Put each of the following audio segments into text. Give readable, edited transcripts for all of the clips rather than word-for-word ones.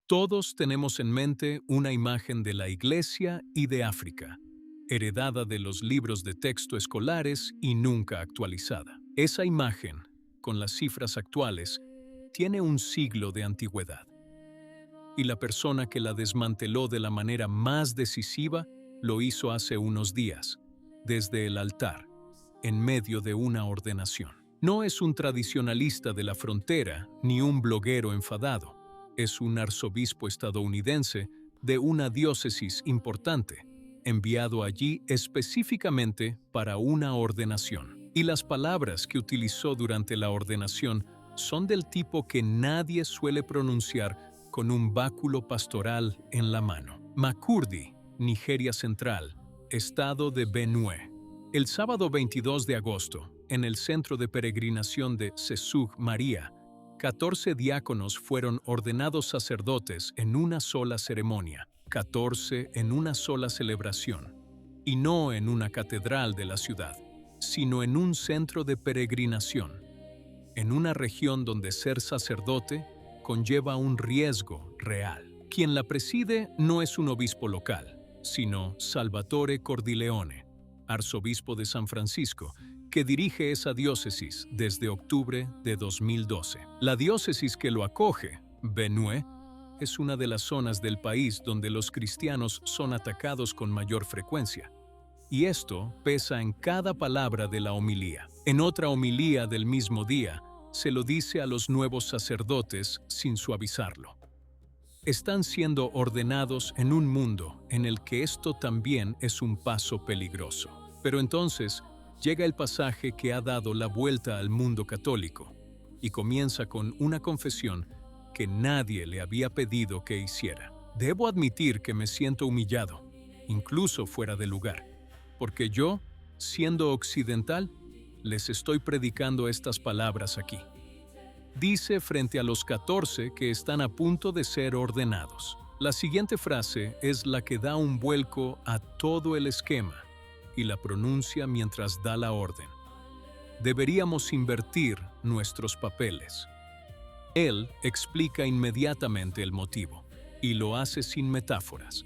Todos tenemos en mente una imagen de la Iglesia y de África, heredada de los libros de texto escolares y nunca actualizada. Esa imagen, con las cifras actuales, tiene un siglo de antigüedad. Y la persona que la desmanteló de la manera más decisiva lo hizo hace unos días, desde el altar, en medio de una ordenación. No es un tradicionalista de la frontera ni un bloguero enfadado. Es un arzobispo estadounidense de una diócesis importante, enviado allí específicamente para una ordenación. Y las palabras que utilizó durante la ordenación son del tipo que nadie suele pronunciar con un báculo pastoral en la mano. Makurdi, Nigeria Central, estado de Benue. El sábado 22 de agosto, en el centro de peregrinación de Sesug María, 14 diáconos fueron ordenados sacerdotes en una sola ceremonia, 14 en una sola celebración, y no en una catedral de la ciudad, sino en un centro de peregrinación, en una región donde ser sacerdote conlleva un riesgo real. Quien la preside no es un obispo local, sino Salvatore Cordileone, arzobispo de San Francisco, que dirige esa diócesis desde octubre de 2012. La diócesis que lo acoge, Benue, es una de las zonas del país donde los cristianos son atacados con mayor frecuencia. Y esto pesa en cada palabra de la homilía. En otra homilía del mismo día, se lo dice a los nuevos sacerdotes sin suavizarlo. Están siendo ordenados en un mundo en el que esto también es un paso peligroso. Pero entonces llega el pasaje que ha dado la vuelta al mundo católico y comienza con una confesión que nadie le había pedido que hiciera. Debo admitir que me siento humillado, incluso fuera de lugar, porque yo, siendo occidental, les estoy predicando estas palabras aquí. Dice frente a los 14 que están a punto de ser ordenados. La siguiente frase es la que da un vuelco a todo el esquema y la pronuncia mientras da la orden. Deberíamos invertir nuestros papeles. Él explica inmediatamente el motivo y lo hace sin metáforas,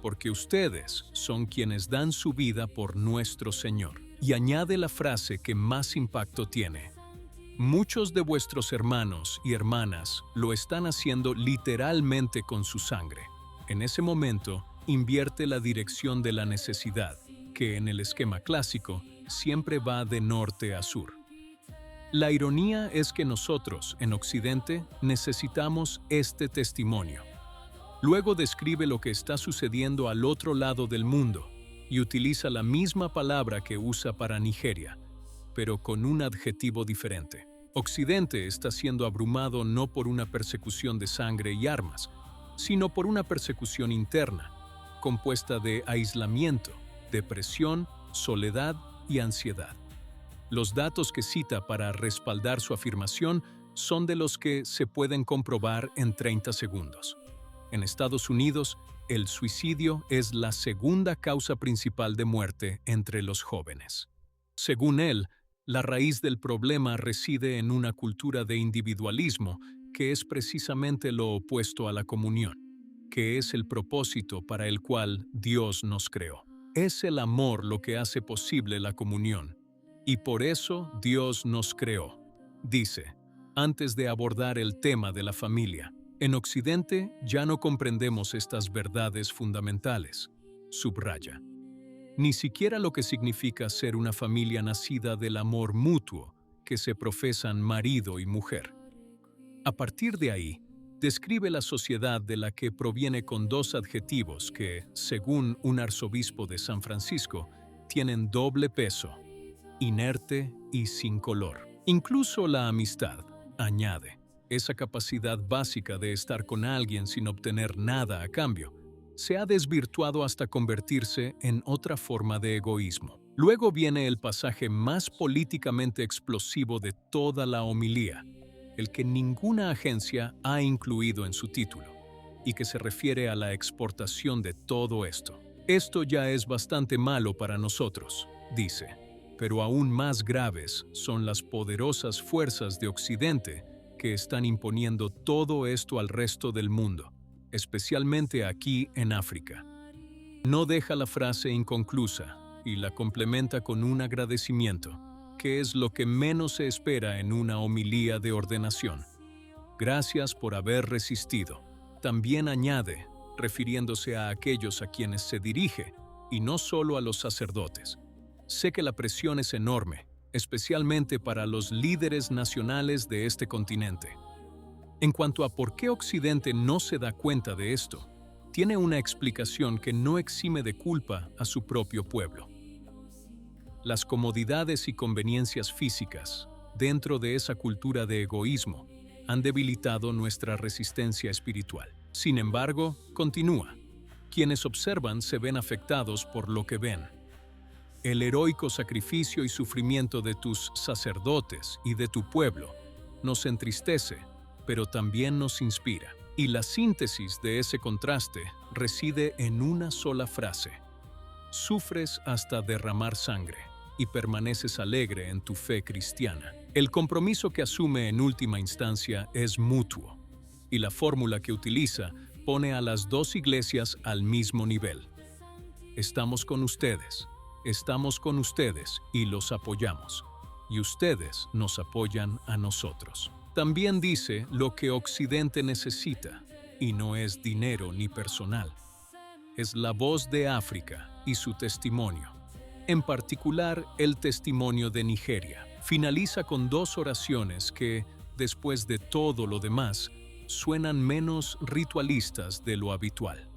porque ustedes son quienes dan su vida por nuestro Señor. Y añade la frase que más impacto tiene. Muchos de vuestros hermanos y hermanas lo están haciendo literalmente con su sangre. En ese momento, invierte la dirección de la necesidad, que en el esquema clásico siempre va de norte a sur. La ironía es que nosotros, en Occidente, necesitamos este testimonio. Luego describe lo que está sucediendo al otro lado del mundo y utiliza la misma palabra que usa para Nigeria, pero con un adjetivo diferente. Occidente está siendo abrumado no por una persecución de sangre y armas, sino por una persecución interna, compuesta de aislamiento, depresión, soledad y ansiedad. Los datos que cita para respaldar su afirmación son de los que se pueden comprobar en 30 segundos. En Estados Unidos, el suicidio es la segunda causa principal de muerte entre los jóvenes. Según él, la raíz del problema reside en una cultura de individualismo que es precisamente lo opuesto a la comunión, que es el propósito para el cual Dios nos creó. Es el amor lo que hace posible la comunión, y por eso Dios nos creó. Dice, antes de abordar el tema de la familia, en Occidente ya no comprendemos estas verdades fundamentales, subraya. Ni siquiera lo que significa ser una familia nacida del amor mutuo que se profesan marido y mujer. A partir de ahí, describe la sociedad de la que proviene con dos adjetivos que, según un arzobispo de San Francisco, tienen doble peso, inerte y sin color. Incluso la amistad, añade, esa capacidad básica de estar con alguien sin obtener nada a cambio, se ha desvirtuado hasta convertirse en otra forma de egoísmo. Luego viene el pasaje más políticamente explosivo de toda la homilía, el que ninguna agencia ha incluido en su título, y que se refiere a la exportación de todo esto. Esto ya es bastante malo para nosotros, dice, pero aún más graves son las poderosas fuerzas de Occidente que están imponiendo todo esto al resto del mundo, especialmente aquí en África. No deja la frase inconclusa y la complementa con un agradecimiento, que es lo que menos se espera en una homilía de ordenación. Gracias por haber resistido. También añade, refiriéndose a aquellos a quienes se dirige, y no solo a los sacerdotes. Sé que la presión es enorme, especialmente para los líderes nacionales de este continente. En cuanto a por qué Occidente no se da cuenta de esto, tiene una explicación que no exime de culpa a su propio pueblo. Las comodidades y conveniencias físicas, dentro de esa cultura de egoísmo, han debilitado nuestra resistencia espiritual. Sin embargo, continúa. Quienes observan se ven afectados por lo que ven. El heroico sacrificio y sufrimiento de tus sacerdotes y de tu pueblo nos entristece, pero también nos inspira. Y la síntesis de ese contraste reside en una sola frase. Sufres hasta derramar sangre y permaneces alegre en tu fe cristiana. El compromiso que asume en última instancia es mutuo, y la fórmula que utiliza pone a las dos iglesias al mismo nivel. Estamos con ustedes y los apoyamos, y ustedes nos apoyan a nosotros. También dice lo que Occidente necesita, y no es dinero ni personal. Es la voz de África y su testimonio. En particular, el testimonio de Nigeria. Finaliza con dos oraciones que, después de todo lo demás, suenan menos ritualistas de lo habitual.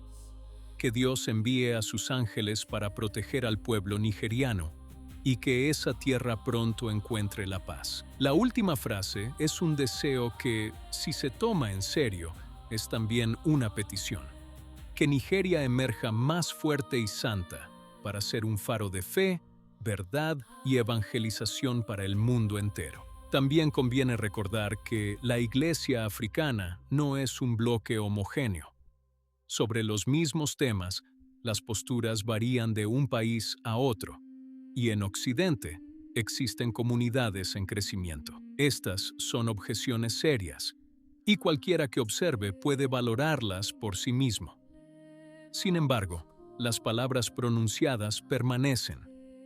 Que Dios envíe a sus ángeles para proteger al pueblo nigeriano y que esa tierra pronto encuentre la paz. La última frase es un deseo que, si se toma en serio, es también una petición. Que Nigeria emerja más fuerte y santa para ser un faro de fe, verdad y evangelización para el mundo entero. También conviene recordar que la Iglesia africana no es un bloque homogéneo. Sobre los mismos temas, las posturas varían de un país a otro, y en Occidente existen comunidades en crecimiento. Estas son objeciones serias, y cualquiera que observe puede valorarlas por sí mismo. Sin embargo, las palabras pronunciadas permanecen,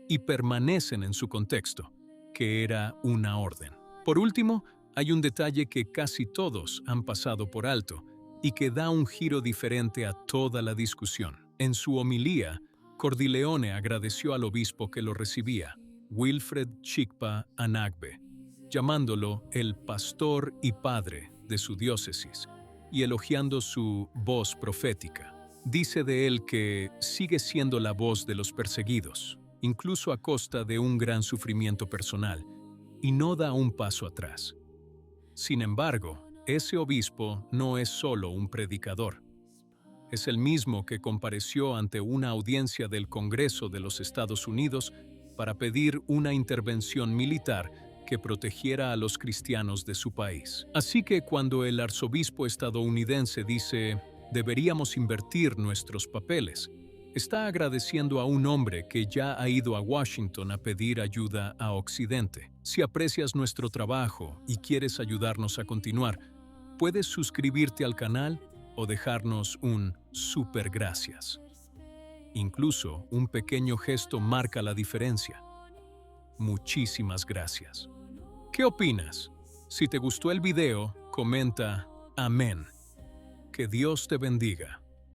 y permanecen en su contexto, que era una orden. Por último, hay un detalle que casi todos han pasado por alto y que da un giro diferente a toda la discusión. En su homilía, Cordileone agradeció al obispo que lo recibía, Wilfred Chikpa Anagbe, llamándolo el pastor y padre de su diócesis, y elogiando su voz profética. Dice de él que sigue siendo la voz de los perseguidos, incluso a costa de un gran sufrimiento personal, y no da un paso atrás. Sin embargo, ese obispo no es solo un predicador. Es el mismo que compareció ante una audiencia del Congreso de los Estados Unidos para pedir una intervención militar que protegiera a los cristianos de su país. Así que cuando el arzobispo estadounidense dice «deberíamos invertir nuestros papeles», está agradeciendo a un hombre que ya ha ido a Washington a pedir ayuda a Occidente. Si aprecias nuestro trabajo y quieres ayudarnos a continuar, puedes suscribirte al canal o dejarnos un super gracias. Incluso un pequeño gesto marca la diferencia. Muchísimas gracias. ¿Qué opinas? Si te gustó el video, comenta amén. Que Dios te bendiga.